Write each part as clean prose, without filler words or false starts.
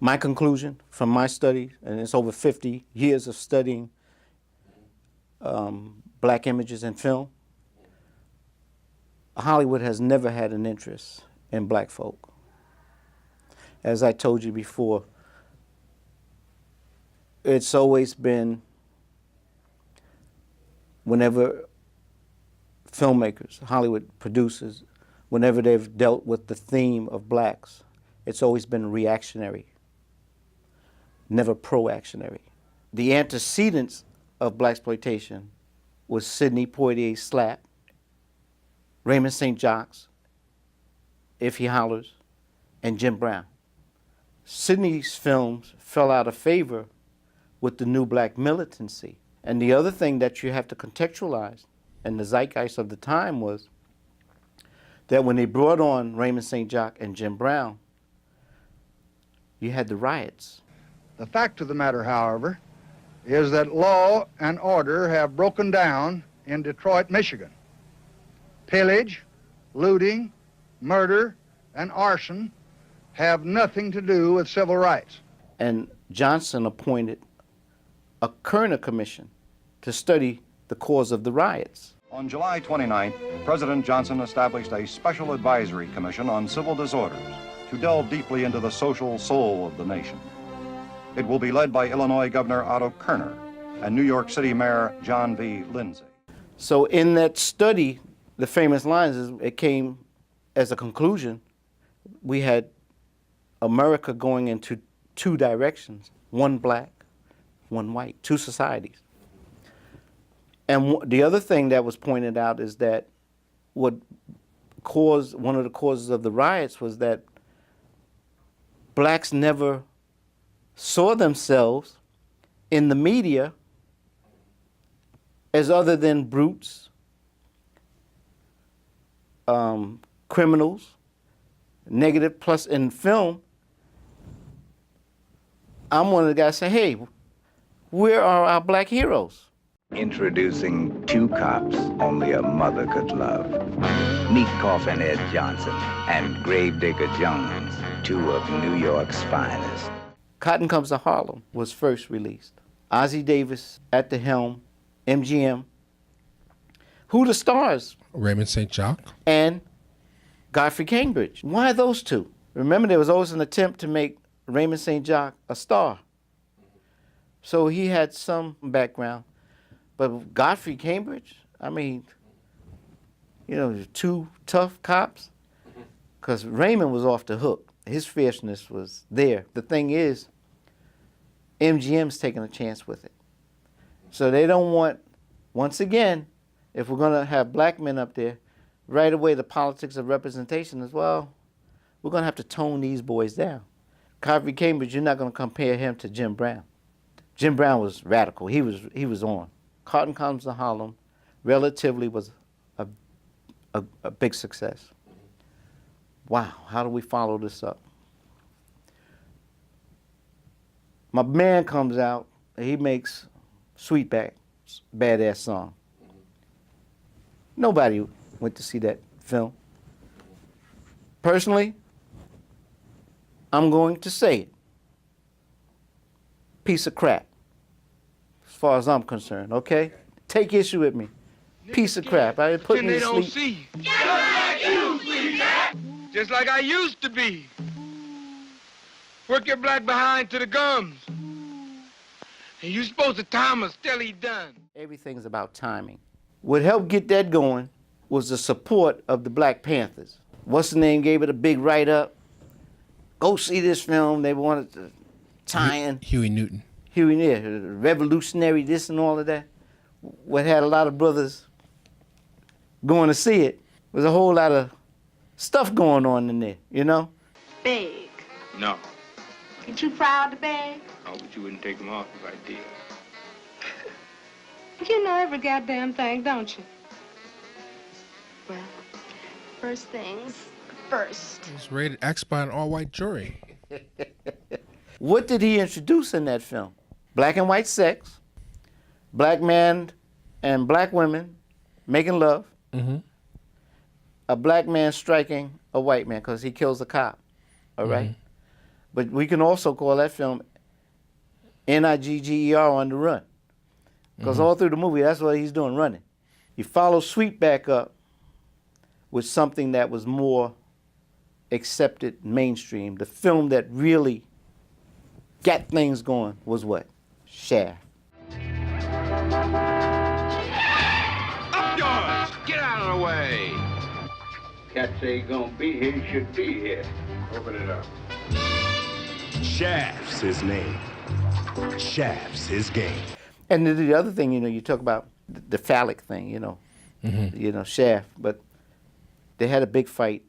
My conclusion from my study, and it's over 50 years of studying black images in film, Hollywood has never had an interest in black folk. As I told you before, it's always been, whenever filmmakers, Hollywood producers, whenever they've dealt with the theme of blacks, it's always been reactionary, never pro-actionary. The antecedents of Blaxploitation was Sidney Poitier's Slap, Raymond St. Jacques, If He Hollers, and Jim Brown. Sidney's films fell out of favor with the new black militancy. And the other thing that you have to contextualize, and the zeitgeist of the time, was that when they brought on Raymond St. Jacques and Jim Brown, you had the riots. The fact of the matter, however, is that law and order have broken down in Detroit, Michigan. Pillage, looting, murder, and arson have nothing to do with civil rights. And Johnson appointed a Kerner Commission to study the cause of the riots. On July 29th, President Johnson established a special advisory commission on civil disorders to delve deeply into the social soul of the nation. It will be led by Illinois Governor Otto Kerner and New York City Mayor John V. Lindsay. So in that study, the famous lines, it came as a conclusion. We had America going into two directions, one black, one white, two societies. And the other thing that was pointed out is that one of the causes of the riots was that blacks never saw themselves in the media as other than brutes, criminals, negative. Plus in film, I'm one of the guys saying, hey, where are our black heroes? Introducing two cops only a mother could love. Meet Coffin Ed Johnson and Gravedigger Jones, two of New York's finest. Cotton Comes to Harlem was first released. Ossie Davis at the helm, MGM. Who the stars? Raymond St. Jacques. And Godfrey Cambridge. Why those two? Remember, there was always an attempt to make Raymond St. Jacques a star. So he had some background. But Godfrey Cambridge, I mean, you know, two tough cops. Because Raymond was off the hook. His fierceness was there. The thing is, MGM's taking a chance with it. So they don't want, once again, if we're going to have black men up there, right away the politics of representation is, well, we're going to have to tone these boys down. Godfrey Cambridge, you're not going to compare him to Jim Brown. Jim Brown was radical. He was on. Cotton Comes to Harlem relatively was a big success. Wow, how do we follow this up? My man comes out, he makes Sweetback's badass song. Nobody went to see that film. Personally, I'm going to say it. Piece of crap, as far as I'm concerned, okay? Take issue with me. Piece of crap. I put me to sleep. See. Just like you, Sweetback. Just like I used to be. Work your black behind to the gums. And you supposed to time us till he done. Everything's about timing. What helped get that going was the support of the Black Panthers. What's the name gave it a big write-up. Go see this film. They wanted to tie in. Huey Newton. Huey Newton, revolutionary this and all of that. What had a lot of brothers going to see it was a whole lot of stuff going on in there, you know? Beg. No. You too proud to beg? Oh, but you wouldn't take him off if I did. You know every goddamn thing, don't you? Well, first things first. It's rated X by an all-white jury. What did he introduce in that film? Black and white sex, black man and black women making love, a black man striking a white man because he kills a cop, all right? But we can also call that film Nigger, On the Run. Because all through the movie, that's what he's doing, running. You follow Sweet back up with something that was more accepted mainstream. The film that really got things going was what? Shaft. Up yours! Get out of the way! Cat say he gonna be here, he should be here. Open it up. Shaft's his name. Shaft's his game. And the other thing, you talk about the phallic thing, Shaft. But they had a big fight.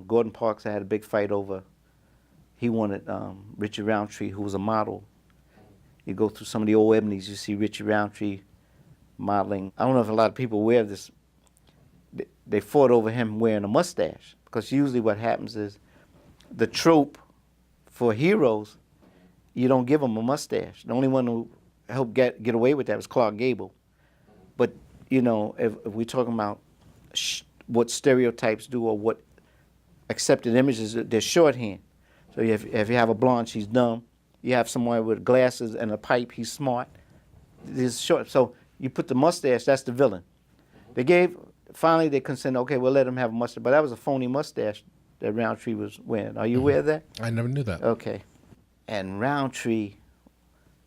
Gordon Parks had a big fight over. He wanted Richard Roundtree, who was a model. You go through some of the old ebonies, you see Richard Roundtree modeling. I don't know if a lot of people wear this. They fought over him wearing a mustache, because usually what happens is the trope for heroes, you don't give them a mustache. The only one who helped get away with that was Clark Gable. But, if we're talking about what stereotypes do or what accepted images, they're shorthand. So if you have a blonde, she's dumb. You have someone with glasses and a pipe, he's smart. This is short. So you put the mustache, that's the villain. Finally they consented, okay, we'll let him have a mustache. But that was a phony mustache that Roundtree was wearing. Are you aware of that? I never knew that. Okay. And Roundtree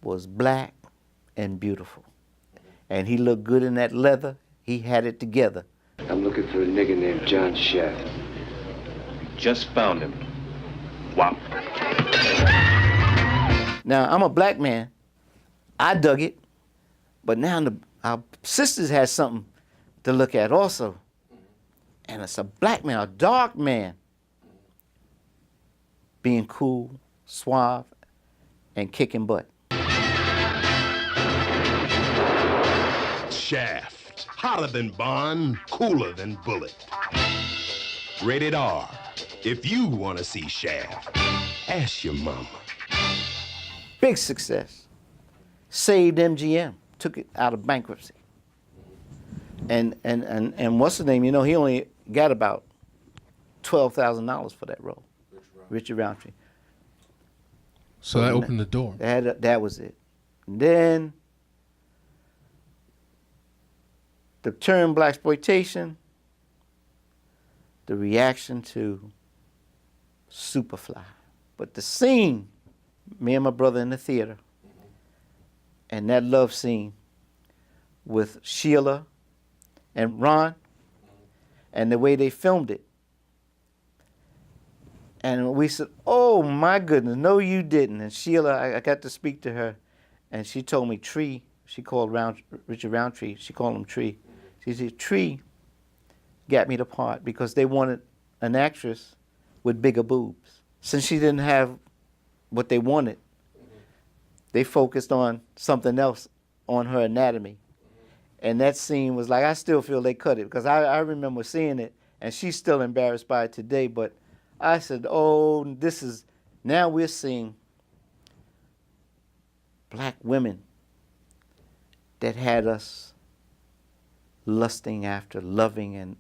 was black and beautiful. And he looked good in that leather. He had it together. I'm looking for a nigger named John Shaft. Just found him. Wow. Now, I'm a black man. I dug it. But now our sisters had something to look at also. And it's a black man, a dark man, being cool, suave, and kicking butt. Shaft. Hotter than Bond, cooler than Bullet. Rated R. If you want to see Shaft, ask your mama. Big success. Saved MGM. Took it out of bankruptcy. And what's the name? He only got about $12,000 for that role. Richard Roundtree. So that opened the door. That was it. And then the term Blaxploitation, the reaction to Superfly. But the scene, me and my brother in the theater, and that love scene with Sheila and Ron, and the way they filmed it. And we said, oh my goodness, no you didn't. And Sheila, I got to speak to her, and she told me Tree, she called Richard Roundtree, she called him Tree. She said, Tree got me the part because they wanted an actress with bigger boobs. Since she didn't have what they wanted, they focused on something else, on her anatomy. And that scene was like, I still feel they cut it, because I remember seeing it, and she's still embarrassed by it today, but I said, oh, now we're seeing black women that had us lusting after, loving,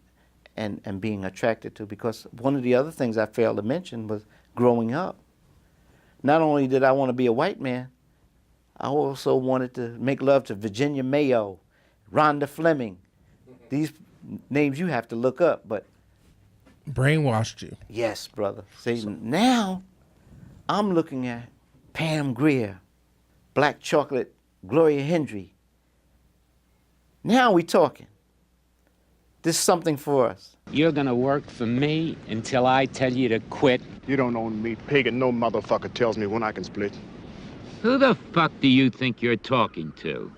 and being attracted to. Because one of the other things I failed to mention was growing up. Not only did I want to be a white man, I also wanted to make love to Virginia Mayo, Rhonda Fleming. These names you have to look up, but Brainwashed you. yes, brother. See, now I'm looking at Pam Grier, Black Chocolate, Gloria Hendry. Now we talking. This is something for us. You're gonna work for me until I tell you to quit. You don't own me, pig, and no motherfucker tells me when I can split. Who the fuck do you think you're talking to?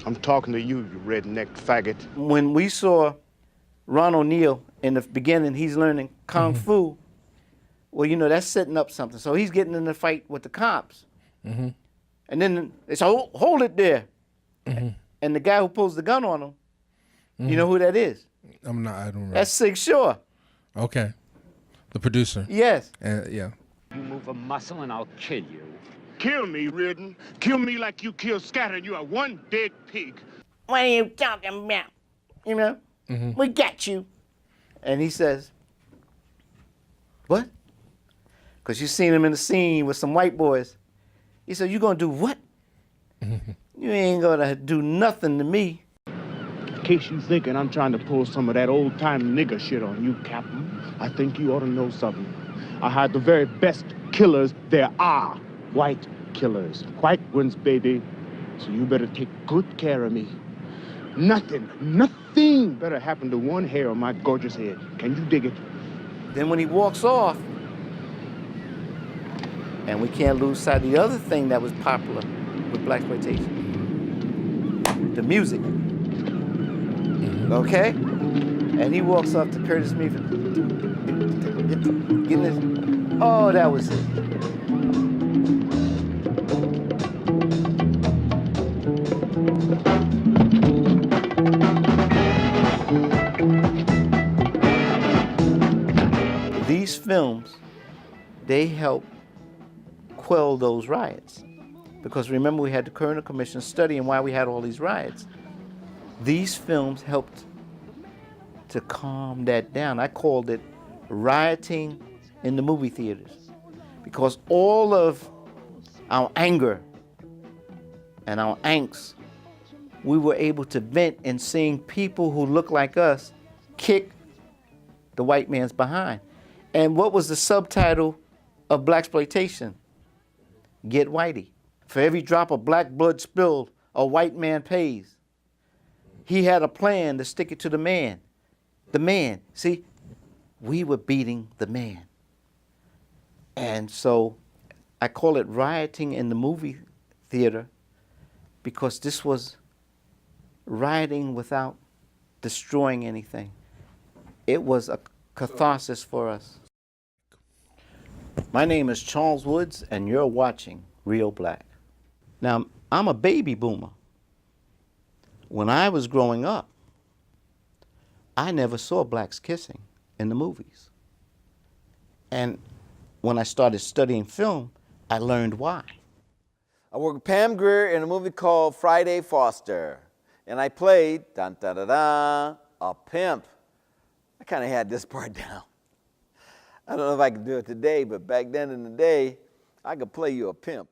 I'm talking to you, you redneck faggot. When we saw Ron O'Neal in the beginning, he's learning Kung Fu. Well, that's setting up something. So he's getting in the fight with the cops. And then they say, hold it there. And the guy who pulls the gun on him, you know who that is? I don't know. That's Sig Shore. Okay. The producer. Yes. Yeah. You move a muscle and I'll kill you. Kill me, Ridden. Kill me like you killed Scatter, and you are one dead pig. What are you talking about? We got you. And he says, what? because you seen him in the scene with some white boys. He said, "You gonna do what? You ain't gonna do nothing to me." In case you thinking I'm trying to pull some of that old-time nigger shit on you, Captain, I think you ought to know something. I hired the very best killers there are. White killers. White ones, baby. So you better take good care of me. Nothing better happen to one hair on my gorgeous head. Can you dig it? Then when he walks off, and we can't lose sight of the other thing that was popular with Blaxploitation, the music. Okay? And he walks up to Curtis Meaver, getting this. Oh, that was it. These films, they help quell those riots. Because remember, we had the Kerner Commission studying why we had all these riots. These films helped to calm that down. I called it rioting in the movie theaters. Because all of our anger and our angst, we were able to vent in seeing people who look like us kick the white man's behind. And what was the subtitle of Blaxploitation? Get Whitey. For every drop of black blood spilled, a white man pays. He had a plan to stick it to the man. The man. See, we were beating the man. And so I call it rioting in the movie theater because this was rioting without destroying anything. It was a catharsis for us. My name is Charles Woods, and you're watching Real Black. Now, I'm a baby boomer. When I was growing up, I never saw blacks kissing in the movies. And when I started studying film, I learned why. I worked with Pam Grier in a movie called Friday Foster, and I played, dun, dun, dun, dun, a pimp. I kind of had this part down. I don't know if I could do it today, but back then in the day, I could play you a pimp.